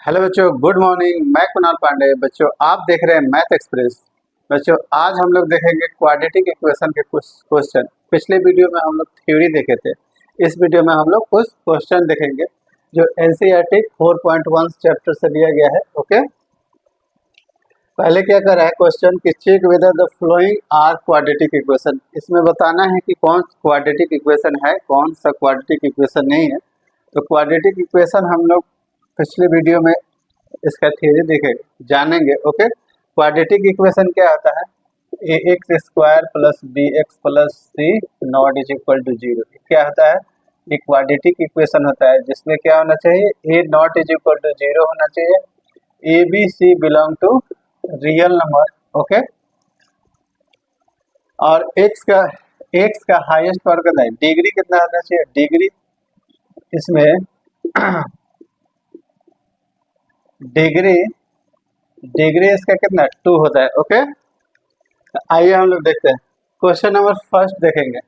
Hello बच्चों, good morning. मैं कुणाल पांडे। बच्चों, आप देख रहे हैं मैथ एक्सप्रेस। बच्चों, आज हम लोग देखेंगे क्वाड्रेटिक इक्वेशन के कुछ क्वेश्चन। पिछले वीडियो में हम लोग थ्योरी देखे थे। इस वीडियो में हम लोग कुछ क्वेश्चन देखेंगे जो एनसीईआरटी 4.1 चैप्टर से लिया गया है। ओके, पहले क्या कर रहा है क्वेश्चन कि check whether the following are quadratic equation. इसमें बताना है कि कौन क्वाड्रेटिक इक्वेशन है, कौन सा क्वाड्रेटिक इक्वेशन नहीं है। तो क्वाड्रेटिक इक्वेशन हम लोग पिछले वीडियो में इसका थ्योरी देखेंगे, जानेंगे। ओके, क्वाड्रेटिक इक्वेशन क्या होता है? A x square plus b x plus c not is equal to zero. क्या होता है? ये क्वाड्रेटिक इक्वेशन होता है जिसमें क्या होना चाहिए? A not is equal to zero होना चाहिए। A b c belong to real number. Okay, और एक्स का हाईएस्ट पावर कितना है? डिग्री कितना होना चाहिए? डिग्री इसमें डिग्री डिग्री इसका कितना? 2 होता है। ओके, आइए हम लोग देखते हैं। क्वेश्चन नंबर फर्स्ट देखेंगे।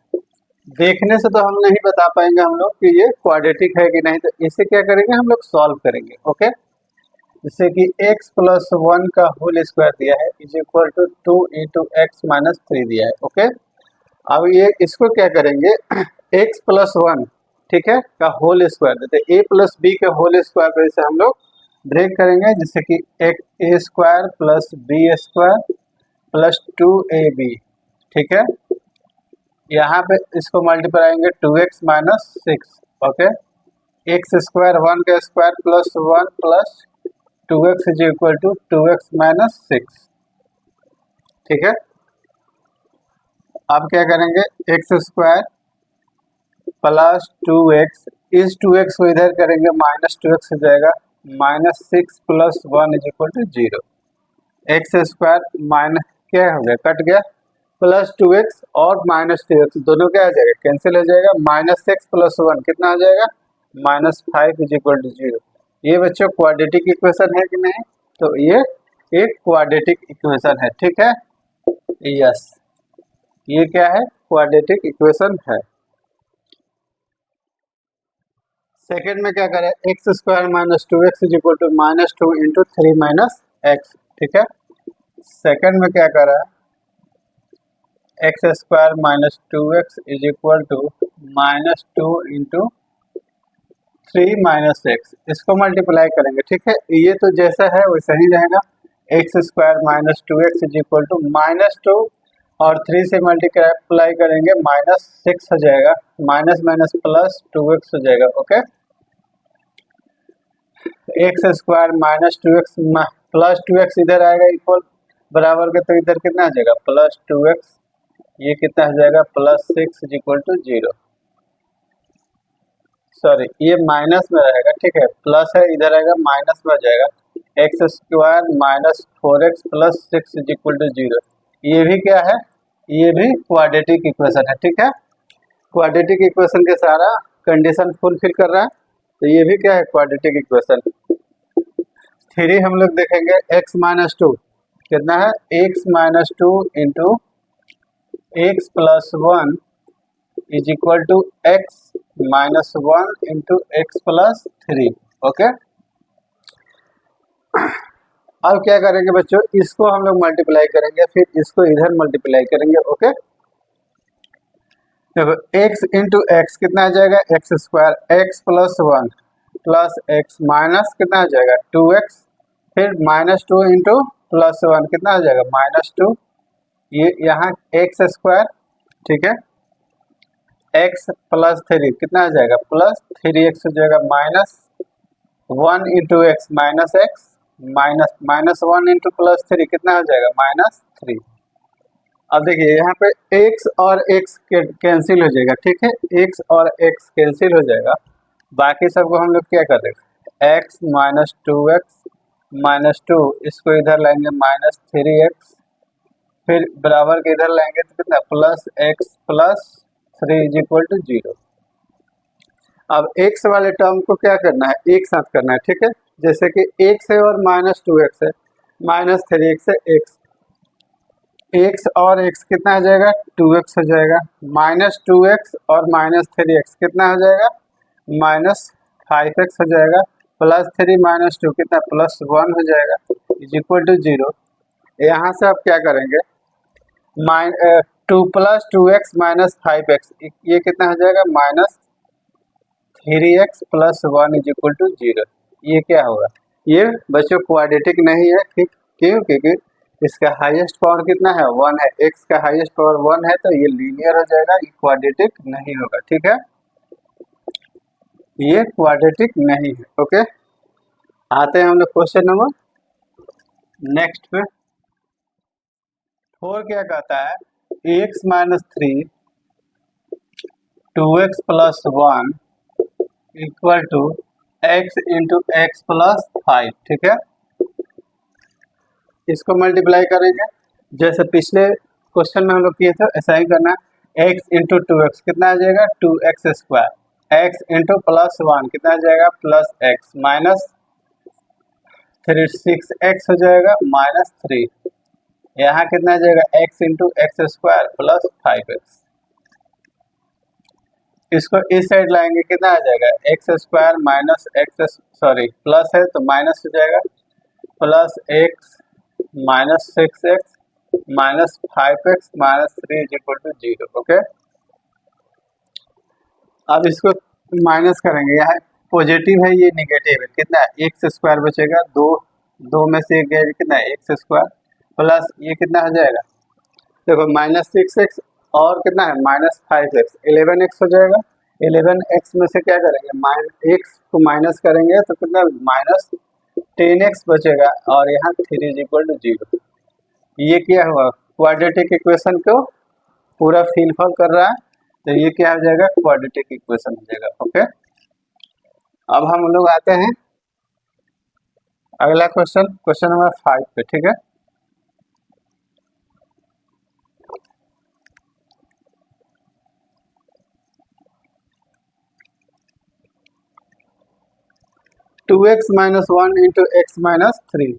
देखने से तो हम नहीं बता पाएंगे हम लोग कि ये क्वाड्रेटिक है कि नहीं, तो इसे क्या करेंगे हम लोग? सॉल्व करेंगे। ओके, जैसे कि x प्लस 1 का होल स्क्वायर दिया है is equal to 2 into x minus 3 दिया है। ओके, अब ये इसको क्या करेंगे? x प्लस 1, ठीक है, का होल स्क्वायर देते हैं। a प्लस बी के होल स्क्वायर पर इसे हम लोग ब्रेक करेंगे, जिससे कि a square plus b square plus 2ab। ठीक है, यहाँ पे इसको मल्टीप्लाई करेंगे 2x minus 6। Okay, x square 1 का square plus 1 plus 2x is equal to 2x minus 6। ठीक है, अब क्या करेंगे? एक्स स्क्वायर प्लस 2x, इस 2x को इधर करेंगे माइनस 2x हो जाएगा, minus 6 plus 1 is equal to 0। X square minus क्या हो गया? कट गया, प्लस 2x और माइनस 2x दोनों क्या आ जाएगा? कैंसिल हो जाएगा। माइनस 6 प्लस 1 कितना आ जाएगा? Minus 5 is equal to 0। ये बच्चों क्वाड्रेटिक इक्वेशन है कि नहीं? तो ये एक क्वाड्रेटिक इक्वेशन है। ठीक है, यस, ये क्या है? क्वाड्रेटिक इक्वेशन है। सेकेंड में क्या करें? X square minus 2x is equal to minus 2 into 3 minus x. ठीक है, सेकेंड में क्या कर रहा है? X square minus 2x is equal to minus 2 into 3 minus x. इसको मल्टीप्लाई करेंगे। ठीक है, ये तो जैसा है वैसा ही रहेगा। X square minus 2x is equal to minus 2 और 3 से मल्टीप्लाई करेंगे माइनस 6 हो जाएगा, माइनस माइनस प्लस 2x हो जाएगा। Okay, x square minus 2x plus 2x इधर आएगा इक्वल बराबर के, तो इधर कितना आ जाएगा? प्लस 2x, ये कितना हो जाएगा? Plus 6 is equal to 0। Sorry, ये माइनस में रहेगा। ठीक है, प्लस है इधर आएगा माइनस में आ जाएगा। X square minus 4x plus 6 is equal to 0। ये भी क्या है? ये भी क्वाड्रेटिक इक्वेशन है। ठीक है, क्वाड्रेटिक इक्वेशन के सारा कंडीशन फुलफिल कर रहा है, तो ये भी क्या है? Quadratic equation. थ्री हम लोग देखेंगे। x माइनस 2 कितना है? x minus 2 into x plus 1 is equal to x minus 1 into x plus 3। Okay, अब क्या करेंगे बच्चों? इसको हम लोग मल्टीप्लाई करेंगे, फिर इसको इधर मल्टीप्लाई करेंगे। ओके, देखो x इंटू एक्स कितना आ जाएगा? X square x plus 1 plus x minus कितना आ जाएगा? 2x, फिर माइनस 2 इंटू प्लस 1 कितना आ जाएगा? माइनस 2। ये यहाँ एक्स स्क्वायर, ठीक है, एक्स प्लस 3 कितना आ जाएगा? प्लस 3x हो जाएगा, minus 1 into x minus x minus minus 1 into plus 3 कितना हो जाएगा? माइनस 3। अब देखिए यहाँ पे x और x कैंसिल हो जाएगा। ठीक है, x और x कैंसिल हो जाएगा, बाकी सबको हम लोग क्या कर देंगे? x माइनस 2x माइनस 2, इसको इधर लाएंगे माइनस 3x, फिर बराबर के इधर लाएंगे तो कितना? Plus x plus 3 is equal to 0। अब x वाले टर्म को क्या करना है? एक साथ करना है। ठीक है, जैसे कि x है और माइनस 2x है, माइनस 3x है, x और x कितना आ जाएगा? 2x हो जाएगा, माइनस 2x और माइनस 3x कितना हो जाएगा? माइनस 5x हो जाएगा, +3 - 2 कितना +1 हो जाएगा इज इक्वल टू 0। यहाँ से आप क्या करेंगे 2 + 2x - 5x ये कितना हो जाएगा -3x + 1 इज इक्वल टू 0। ये क्या होगा, ये बच्चों क्वाड्रेटिक नहीं है, ठीक क्यों, क्योंकि इसका हाईएस्ट पावर कितना है 1 है, x का हाईएस्ट पावर 1 है, तो ये लीनियर हो जाएगा, ये क्वाड्रेटिक नहीं होगा। ठीक है, ये क्वाड्रेटिक नहीं है। ओके, आते हैं हम लोग क्वेश्चन नंबर नेक्स्ट पे। 4 क्या कहता है ax - 3 2x + 1 equal to x into x plus 5। ठीक है, इसको मल्टीप्लाई करेंगे जैसे पिछले क्वेश्चन में हम लोग किए थे, ऐसा ही करना है। x इंटू 2x कितना आ जाएगा 2x², x इंटू +1 कितना आ जाएगा +x माइनस 6x हो जाएगा -3, यहाँ कितना आ जाएगा x इंटू x² + 5x। इसको इस साइड लाएंगे कितना आ जाएगा x² minus x, sorry plus है तो माइनस हो जाएगा +x minus 6x minus 5x minus 3 is equal to 0। Okay, अब इसको माइनस करेंगे, यहाँ पॉजिटिव है ये निगेटिव है, कितना है x² बचेगा, दो में से एक गया कितना है x² प्लस ये कितना हो जाएगा देखो -6x और कितना है -5x 11x हो जाएगा। 11x में से क्या करेंगे x को माइनस करेंगे तो कितना -10x बचेगा और यहाँ 3 इज इक्वल टू 0। ये क्या हुआ क्वाड्रेटिक इक्वेशन को पूरा फिलफिल कर रहा है, तो ये क्या हो जाएगा क्वाड्रेटिक इक्वेशन हो जाएगा। ओके, अब हम लोग आते हैं अगला क्वेश्चन नंबर 5 पे। ठीक है, two x minus 1 into x minus 3,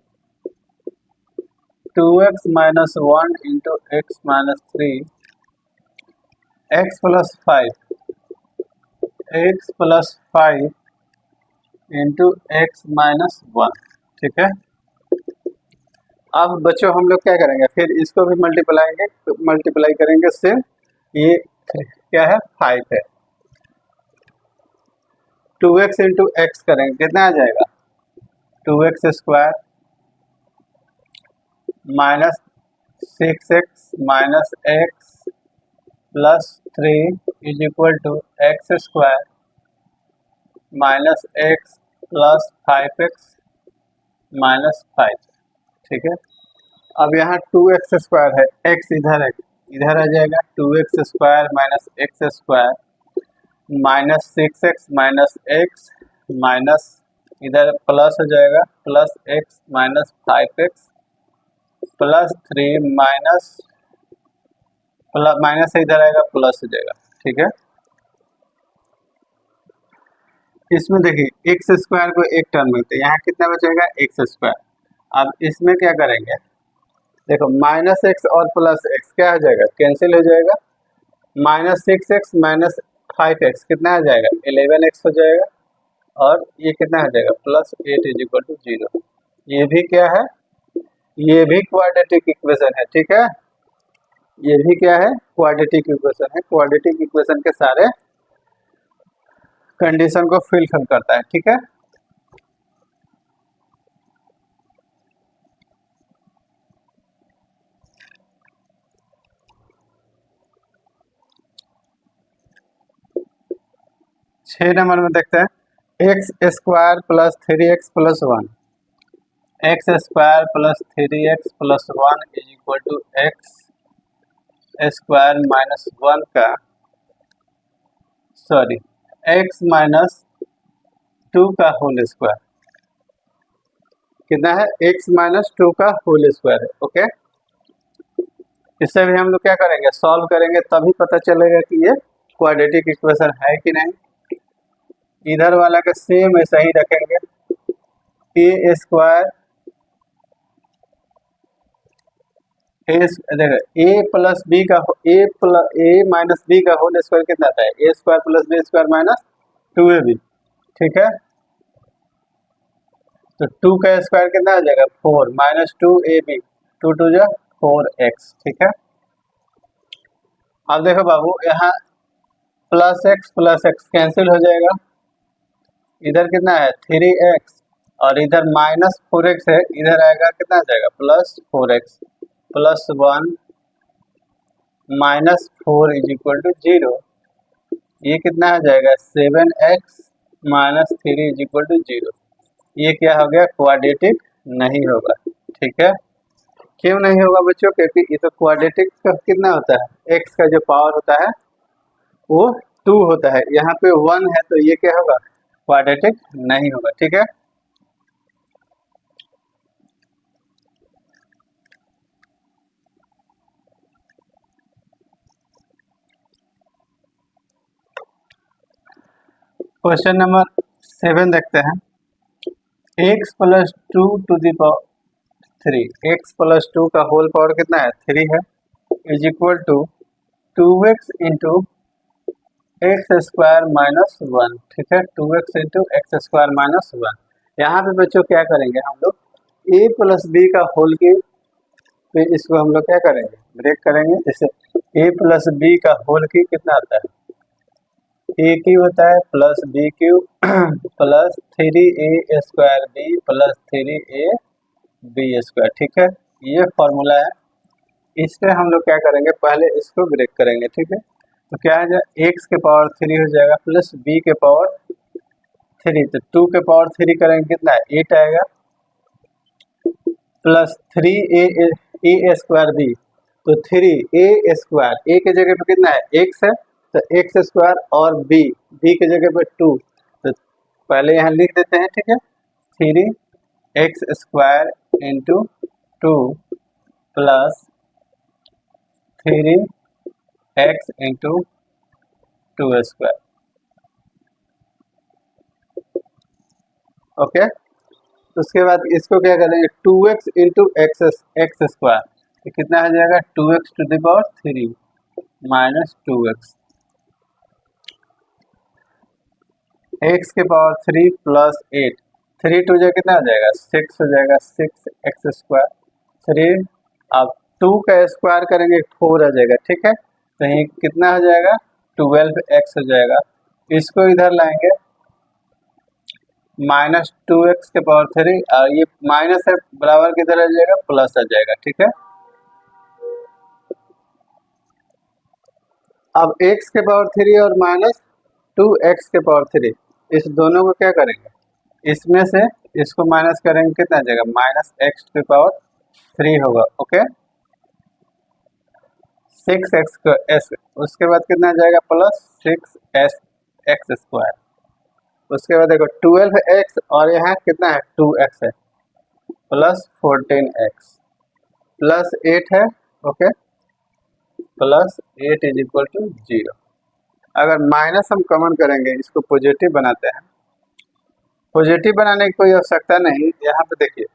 2x - 1 into x minus 3, x + 5 into x minus 1। ठीक है, अब बच्चों हम लोग क्या करेंगे फिर इसको भी मल्टीप्लाई करेंगे से ये क्या है 5 है, 2x इंटू एक्स करेंगे कितना आ जाएगा 2x² minus 6x minus x plus 3 is equal to x² minus x plus 5x minus 5। ठीक है, अब यहाँ 2x² है, x इधर आ जाएगा 2x² minus x² minus 6x minus x minus इधर प्लस हो जाएगा plus x minus 5x plus 3 minus से इधर आएगा प्लस हो जाएगा। ठीक है, इसमें देखिए x² को एक टर्म मिलते हैं, यहाँ कितना बचेगा x²। अब इसमें क्या करेंगे देखो -x और +x क्या हो जाएगा कैंसिल हो जाएगा, -6x माइनस 5x कितना आ जाएगा 11x हो जाएगा और ये कितना हो जाएगा +8 इज इक्वल टू 0। ये भी क्या है, ये भी क्वाड्रेटिक इक्वेशन है। ठीक है, ये भी क्या है क्वाड्रेटिक इक्वेशन है, क्वाड्रेटिक इक्वेशन के सारे कंडीशन को फिलफिल करता है। ठीक है, छह नंबर में देखते हैं x² + 3x + 1, x² + 3x + 1 is equal to x² minus 1 का सॉरी x माइनस 2 का होल स्क्वायर कितना है x माइनस 2 का होल स्क्वायर है। ओके, इससे भी हम लोग क्या करेंगे सॉल्व करेंगे तभी पता चलेगा कि ये क्वाड्रेटिक इक्वेशन है कि नहीं। इधर वाला का सेम ऐसा ही रखेंगे a² देखो a प्लस b का a माइनस b का होल स्क्वायर कितना आता है a² + b² माइनस 2ab। ठीक है, तो 2 का स्क्वायर कितना आ जाएगा 4 माइनस 2ab 2 टू जा 4x। ठीक है, अब देखो बाबू यहाँ प्लस एक्स कैंसिल हो जाएगा, इधर कितना है 3x और इधर माइनस 4x है, इधर आएगा कितना आ जाएगा plus 4x plus 1 minus 4 is equal to 0। ये कितना आ जाएगा 7x minus 3 is equal to 0। ये क्या हो गया क्वाड्रेटिक नहीं होगा। ठीक है, क्यों नहीं होगा बच्चों, क्योंकि ये तो क्वाड्रेटिक का कितना होता है x का जो पावर होता है वो 2 होता है, यहाँ पे 1 है तो ये क्या होगा क्वाड्रेटिक नहीं होगा। ठीक है, क्वेश्चन नंबर 7 देखते हैं। x plus 2 to the power 3, x plus 2 का होल पावर कितना है 3 है, is equal to 2x into x square minus 1। ठीक है, 2x into x square minus 1। यहाँ पे बच्चों क्या करेंगे हम लोग a प्लस बी का होल की, फिर इसको हम लोग क्या करेंगे ब्रेक करेंगे, जैसे a प्लस बी का होल की कितना आता है ए क्यू होता है plus b cube plus 3a square b plus 3a b square. ठीक है, ये फॉर्मूला है, इस पे हम लोग क्या करेंगे पहले इसको ब्रेक करेंगे। ठीक है, तो क्या है एक्स के पावर 3 हो जाएगा प्लस बी के पावर 3, तो 2 के पावर 3 करेंगे कितना है 8 आएगा प्लस 3a स्क्वायर बी, तो 3a स्क्वायर a के जगह पे कितना है x है तो एक्स स्क्वायर और b के जगह पे 2, तो पहले यहाँ लिख देते हैं। ठीक है, 3x square into 2 plus 3x into 2 square. Okay, उसके बाद इसको क्या करेंगे 2x इंटू एक्स स्क्वायर, तो कितना आ जाएगा 2x to the power 3 minus 2x, x के पावर 3 प्लस 8, 3 टू जो कितना आ जाएगा 6 हो जाएगा 6x स्क्वायर 3, अब 2 का स्क्वायर करेंगे 4 आ जाएगा। ठीक है, तो ये कितना हो जाएगा 12x हो जाएगा, इसको इधर लाएंगे माइनस 2x के पावर 3 और ये माइनस है बराबर किधर आ जाएगा प्लस आ जाएगा। ठीक है, अब x के पावर 3 और माइनस 2x के पावर 3, इस दोनों को क्या करेंगे इसमें से इसको माइनस करेंगे कितना आ जाएगा माइनस x के पावर 3 होगा। ओके, 6x, उसके बाद कितना आ जाएगा प्लस 6x स्क्वायर, उसके बाद देखो 12x और यहाँ कितना है 2x है प्लस 14x प्लस 8 है। Okay, plus 8 is equal to 0। अगर माइनस हम कॉमन करेंगे इसको पॉजिटिव बनाते हैं, पॉजिटिव बनाने की कोई आवश्यकता नहीं। यहाँ पे देखिए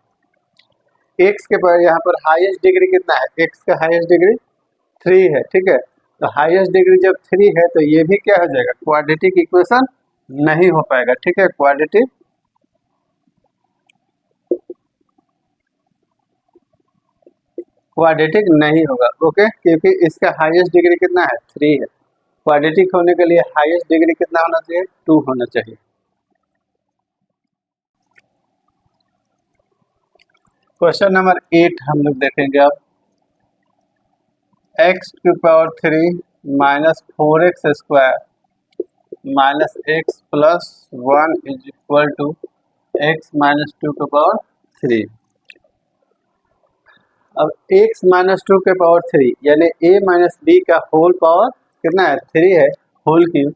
x के पर यहाँ पर हाईएस्ट डिग्री कितना है, x का हाईएस्ट डिग्री 3 है। ठीक है, तो हाईएस्ट डिग्री जब 3 है तो ये भी क्या हो जाएगा क्वाड्रेटिक इक्वेशन नहीं हो पाएगा। ठीक है, क्वाड्रेटिक नहीं होगा। ओके, क्योंकि इसका हाईएस्ट डिग्री कितना है 3 है, क्वाड्रेटिक होने के लिए हाईएस्ट डिग्री कितना होना चाहिए 2 होना चाहिए। क्वेश्चन नंबर 8 हम लोग देखेंगे अब, x की power 3 minus 4x square minus x plus 1 is equal to x minus 2 के पावर 3। अब x माइनस 2 के पावर 3 यानी a माइनस बी का होल पावर कितना है 3 है, whole cube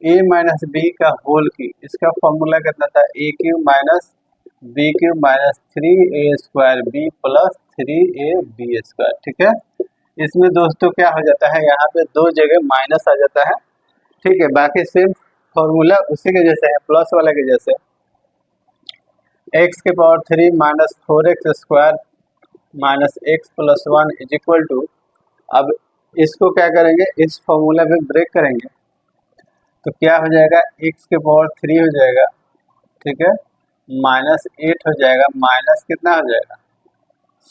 a minus b का होल क्यूब, इसका फॉर्मूला कितना था a cube minus b cube minus 3a square b plus 3ab square. ठीक है, इसमें दोस्तों क्या हो जाता है यहाँ पे दो जगह माइनस आ जाता है। ठीक है, बाकी सेम फॉर्मूला उसी के जैसे है प्लस वाले के जैसे, x के power 3 minus 4x square minus x plus 1 is equal to, अब इसको क्या करेंगे इस फॉर्मूला में ब्रेक करेंगे तो क्या हो जाएगा x के पावर 3 हो जाएगा। ठीक है, -8 हो जाएगा, माइनस कितना हो जाएगा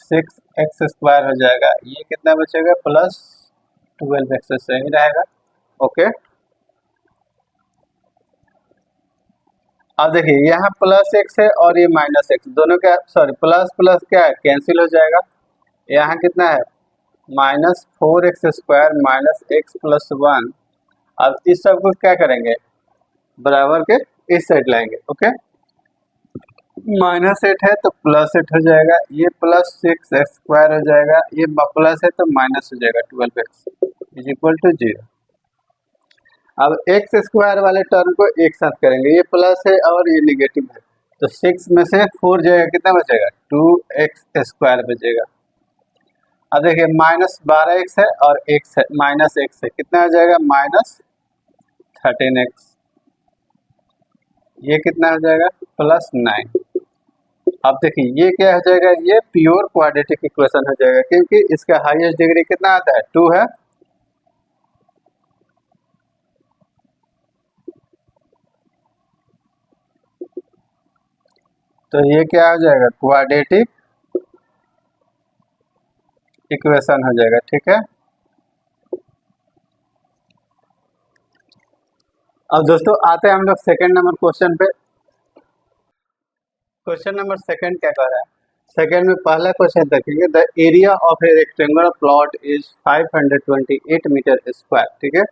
6x² हो जाएगा, ये कितना बचेगा प्लस 12x सही रहेगा। ओके, अब देखिए यहाँ प्लस एक्स है और ये माइनस एक्स, दोनों क्या सॉरी प्लस प्लस क्या है कैंसिल हो जाएगा। यहाँ कितना है -4x² माइनस एक्स प्लस 1। अब इस सब को क्या करेंगे बराबर के इस साइड लाएंगे। ओके, -8 है तो +8 हो जाएगा, ये +6x² हो जाएगा, ये प्लस है तो माइनस हो जाएगा 12x इज इक्वल टू 0। अब x² वाले टर्म को एक साथ करेंगे, ये प्लस है और ये निगेटिव है, तो 6 में से 4 जाएगा, कितना बचेगा 2x² बचेगा। अब देखिए -12x है और x है -x है, कितना हो जाएगा -13x, ये कितना हो जाएगा +9। अब देखिए ये क्या हो जाएगा, ये प्योर क्वाड्रेटिक इक्वेशन हो जाएगा, क्योंकि इसका हाईएस्ट डिग्री कितना आता है 2 है। तो ये क्या हो जाएगा क्वाड्रेटिक इक्वेशन हो जाएगा। ठीक है, अब दोस्तों आते हैं हम लोग सेकंड नंबर क्वेश्चन पे। क्वेश्चन नंबर सेकंड क्या कह रहा है, सेकंड में पहला क्वेश्चन देखेंगे, the area of a rectangular plot is 528 metre square. ठीक है,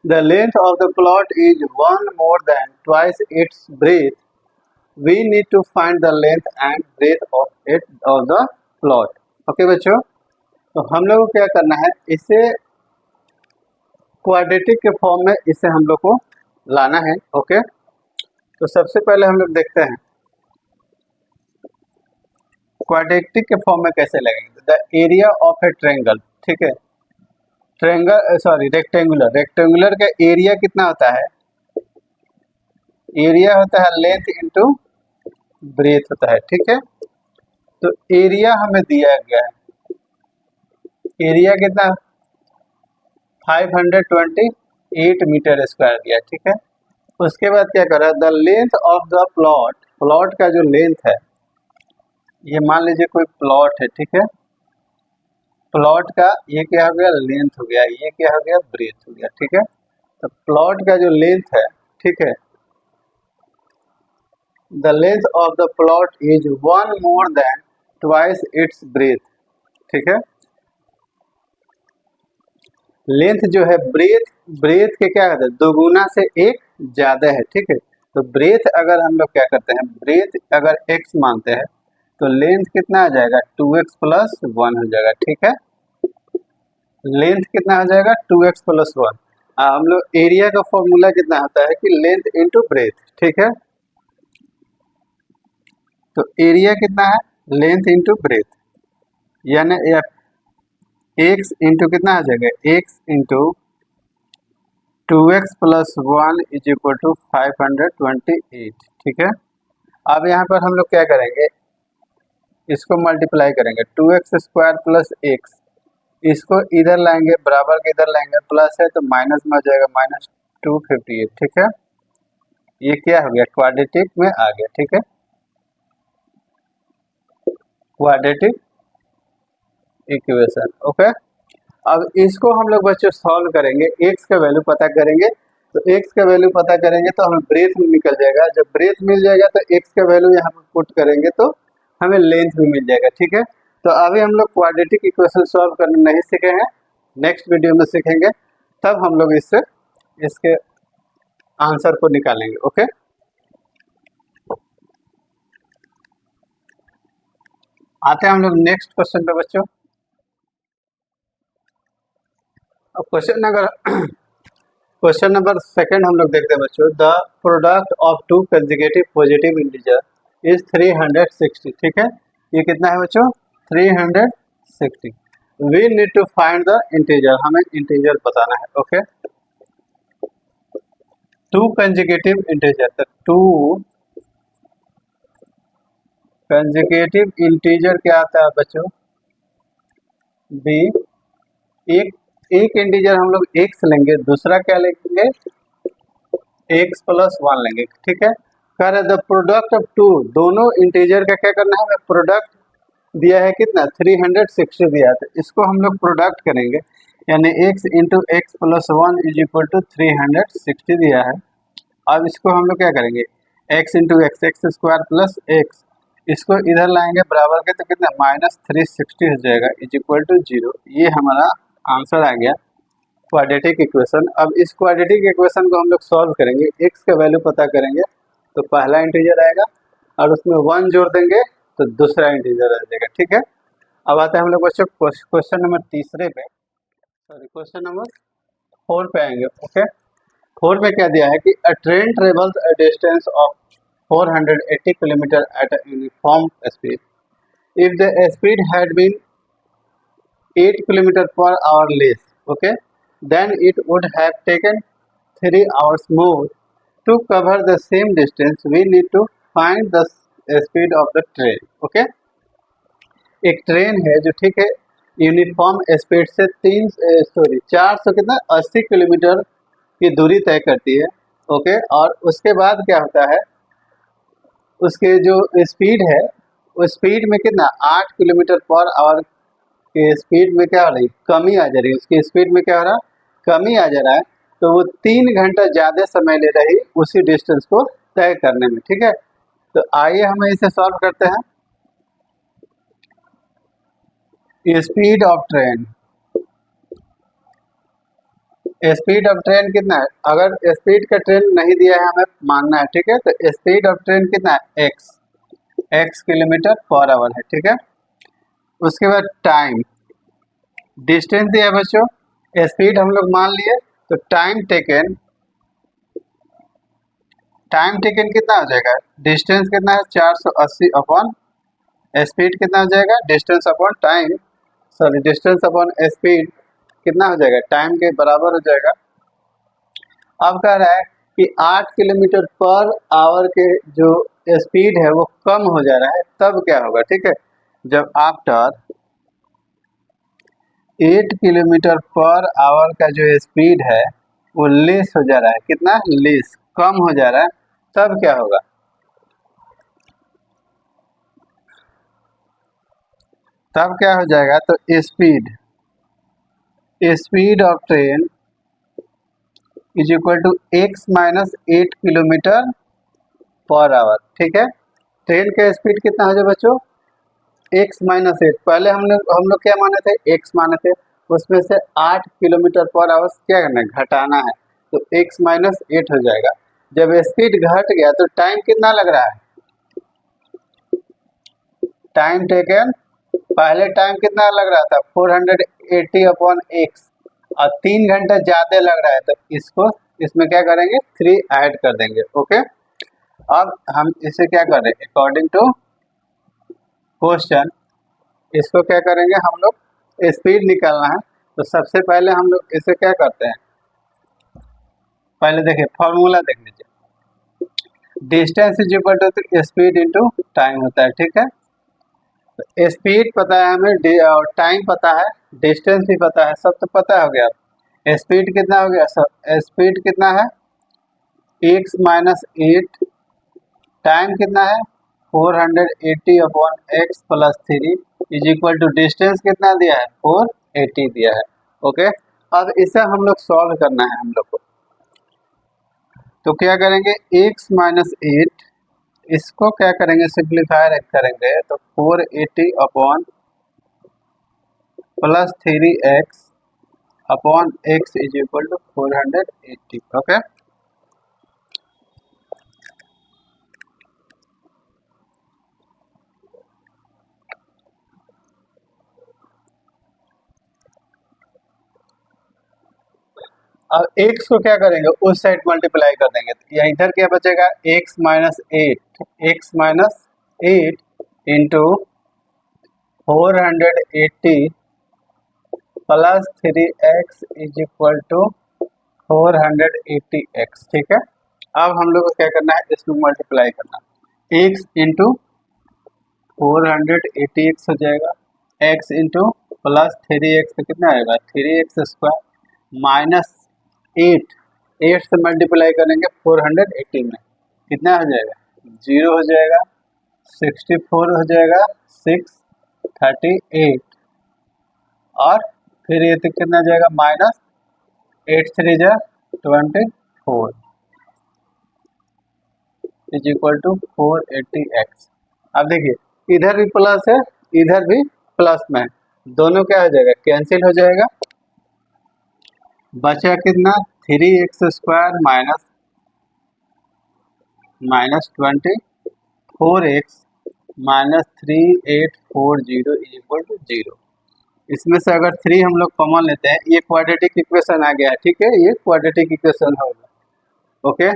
the length of the plot is 1 more than twice its breadth, we need to find the length and breadth of the plot। Okay बच्चों, तो हम लोग को क्या करना है, इसे क्वाड्रेटिक के फॉर्म में इसे हम लोग को लाना है। ओके, तो सबसे पहले हम लोग देखते हैं क्वाड्रेटिक के फॉर्म में कैसे लगेंगे। The area of A triangle, ठीक है, रेक्टेंगुलर का एरिया कितना होता है, एरिया होता है लेंथ इंटू ब्रेथ होता है। ठीक है, तो एरिया हमें दिया गया है, एरिया कितना 528 मीटर स्क्वायर दिया। ठीक है, उसके बाद क्या कर रहा है, the length of the plot, plot का जो लेंथ है, ये मान लीजिए कोई प्लॉट है। ठीक है, प्लॉट का ये क्या हो गया लेंथ हो गया, ये क्या हो गया ब्रेथ हो गया। ठीक है, तो प्लॉट का जो लेंथ है, ठीक है, the length of the plot is 1 more than twice its breadth। ठीक है, लेंथ जो है ब्रेथ के क्या कहते हैं दोगुना से एक ज्यादा है। ठीक है, तो ब्रेथ अगर हम लोग क्या करते हैं, ब्रेथ अगर x मानते हैं तो लेंथ कितना आ जाएगा 2x + 1 हो जाएगा। ठीक है, लेंथ कितना हो जाएगा 2x + 1। हम लोग एरिया का फॉर्मूला कितना होता है कि लेंथ इंटू ब्रेथ। ठीक है, तो एरिया कितना है लेंथ इंटू ब्रेथ, यानी x इंटू कितना आ जाएगा x into 2x + 1 is equal to 528। ठीक है, अब यहाँ पर हम लोग क्या करेंगे, इसको मल्टीप्लाई करेंगे 2x² + x, इसको इधर लाएंगे बराबर के इधर लाएंगे, प्लस है तो माइनस में आ जाएगा -258। ठीक है, ये क्या हो गया क्वाड्रेटिक में आ गया। ठीक है, क्वाड्रेटिक इक्वेशन। ओके, अब इसको हम लोग बच्चों सॉल्व करेंगे, x का वैल्यू पता करेंगे, तो x का वैल्यू पता करेंगे तो हमें ब्रेथ में निकल जाएगा, जब ब्रेथ मिल जाएगा तो x का वैल्यू यहाँ पर पुट करेंगे तो हमें लेंथ भी मिल जाएगा। ठीक है, तो अभी हम लोग क्वाड्रेटिक इक्वेशन सॉल्व करना नहीं सीखे हैं, नेक्स्ट वीडियो में सीखेंगे, तब हम लोग इससे इसके आंसर को निकालेंगे। ओके, आते हैं हम लोग नेक्स्ट क्वेश्चन पे बच्चों। अब क्वेश्चन नंबर सेकंड हम लोग देखते हैं बच्चों, the product of 2 consecutive positive integer is 360। ठीक है, ये कितना है बच्चों 360। We need to find the integer, हमें इंटीजर बताना है। ओके, 2 कंसेक्यूटिव इंटीजर, तो 2 कंसेक्यूटिव इंटीजर क्या आता है बच्चों बी, एक इंटीजर हम लोग x लेंगे, दूसरा क्या लेंगे x + 1 लेंगे। ठीक है, कह रहे द प्रोडक्ट ऑफ टू, दोनों इंटीजर का क्या करना है, प्रोडक्ट दिया है कितना 360 दिया है, तो इसको हम लोग प्रोडक्ट करेंगे, यानी x into x plus one is equal to 360 दिया है। अब इसको हम लोग क्या करेंगे, x into x x square plus x, इसको इधर लाएंगे बराबर के, तो कितना -360 हो जाएगा इज इक्वल टू 0। ये हमारा आंसर आ गया क्वाड्रेटिक इक्वेशन। अब इस क्वाड्रेटिक इक्वेशन को हम लोग सॉल्व करेंगे, x का वैल्यू पता करेंगे, तो पहला इंटीजर आएगा और उसमें 1 जोड़ देंगे तो दूसरा इंटीजर आ जाएगा। ठीक है, अब आते हैं हम लोग बच्चों क्वेश्चन नंबर तीसरे पे, सॉरी क्वेश्चन नंबर 4 पे आएंगे। ओके, 4 पे क्या दिया है कि a train travels a distance of 480 kilometre at a uniform speed, if the speed had been 8 kilometre per hour less, okay, then it would have taken 3 hours more to cover the same distance. We need to find the speed of the train. Okay, एक train है जो ठीक है uniform speed से 400 कितना 80 kilometre की दूरी तय करती है। ओके, और उसके बाद क्या होता है, उसके जो स्पीड है उस स्पीड में कितना 8 किलोमीटर पर आवर के स्पीड में क्या हो रही, कमी आ जा रही है, उसकी स्पीड में क्या हो रहा, कमी आ जा रहा है, तो वो 3 घंटा ज़्यादा समय ले रही उसी डिस्टेंस को तय करने में। ठीक है, तो आइए हम इसे सॉल्व करते हैं। Speed of train, speed of train कितना है, अगर स्पीड का ट्रेन नहीं दिया है हमें मानना है। ठीक है, तो स्पीड ऑफ ट्रेन कितना है, एक्स किलोमीटर पर आवर है। ठीक है, उसके बाद टाइम, डिस्टेंस दिया है बच्चों, स्पीड हम लोग मान लिए, तो टाइम टेकन कितना हो जाएगा, डिस्टेंस कितना है 480 अपॉन स्पीड कितना हो जाएगा, distance upon time, sorry distance upon speed कितना हो जाएगा, टाइम के बराबर हो जाएगा। अब कह रहा है कि 8 किलोमीटर पर आवर के जो स्पीड है वो कम हो जा रहा है, तब क्या होगा। ठीक है, जब आफ्टर 8 किलोमीटर पर आवर का जो स्पीड है वो लेस हो जा रहा है, कितना लेस, कम हो जा रहा है, तब क्या होगा, तब क्या हो जाएगा, तो speed of train is equal to x minus 8 kilometre per hour. ठीक है, ट्रेन का स्पीड कितना हो जाए बच्चों, x माइनस 8, पहले हम लोग क्या माने थे, x माने थे, उसमें से 8 किलोमीटर पर आवर क्या करना है, घटाना है, तो x माइनस 8 हो जाएगा। जब स्पीड घट गया तो टाइम कितना लग रहा है, टाइम टेकन, पहले टाइम कितना लग रहा था 480 अपॉन एक्स, और 3 घंटा ज़्यादा लग रहा है, तो इसमें क्या करेंगे 3 ऐड कर देंगे। ओके, अब हम इसे क्या कर रहे हैं, अकॉर्डिंग टू क्वेश्चन इसको क्या करेंगे, हम लोग स्पीड निकालना है, तो सबसे पहले हम लोग इसे क्या करते हैं, पहले देखिए फॉर्मूला देख लीजिए, distance is equal to speed into time होता है। ठीक है, तो स्पीड पता है हमें और टाइम पता है, डिस्टेंस भी पता है, सब तो पता हो गया। स्पीड कितना हो गया, स्पीड कितना है x माइनस 8, टाइम कितना है 480 upon x plus 3 is equal to distance कितना दिया है 480 दिया है। ओके, अब इसे हम लोग सॉल्व करना है हम लोग को, तो क्या करेंगे x माइनस 8, इसको क्या करेंगे सिंप्लीफाई करेंगे, तो 480 upon plus 3x upon x is equal to 480। Okay, अब x को क्या करेंगे उस साइड मल्टीप्लाई कर देंगे, तो यहाँ इधर क्या बचेगा x minus 8 into 480 plus 3x is equal to 480x। ठीक है, अब हम लोग को क्या करना है, इसमें मल्टीप्लाई करना, x इंटू 480x हो जाएगा, x इंटू प्लस 3x तो कितना आएगा 3x स्क्वायर माइनस 8 से मल्टीप्लाई करेंगे 480 में, कितना हो जाएगा 0 हो जाएगा, 64 हो जाएगा, 638 और फिर ये तो कितना जाएगा माइनस 8 3 जा 24 इज इक्वल टू 480x। अब देखिए इधर भी प्लस है इधर भी प्लस में है, दोनों क्या हो जाएगा कैंसिल हो जाएगा, बचा कितना 3x² minus 24x minus 3840 is equal to 0। इसमें से अगर 3 हम लोग कॉमन लेते हैं, ये क्वाड्रेटिक इक्वेशन आ गया है, ठीक है, ये क्वाड्रेटिक इक्वेशन होगा। ओके,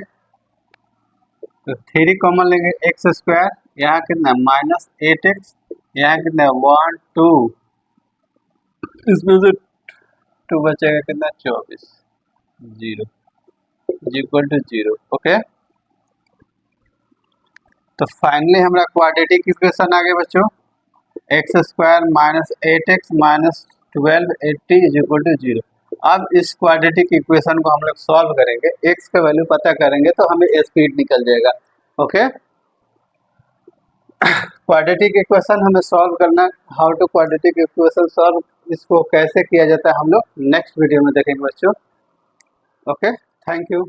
तो 3 कॉमन लेंगे, x², यहाँ कितना माइनस 8x, यहाँ कितना 1 2, इसमें से 2 बचेगा कितना 24 0 इक्वल टू 0। ओके, तो फाइनली हमारा क्वाड्रेटिक इक्वेशन आ गया बच्चों, x² minus 8x minus 1280 is equal to 0। अब इस क्वाड्रेटिक इक्वेशन को हम लोग सॉल्व करेंगे, x का वैल्यू पता करेंगे तो हमें स्पीड निकल जाएगा। ओके, क्वाड्रेटिक इक्वेशन हमें सॉल्व करना, how to quadratic equation solve, इसको कैसे किया जाता है हम लोग नेक्स्ट वीडियो में देखेंगे बच्चों। Okay, thank you.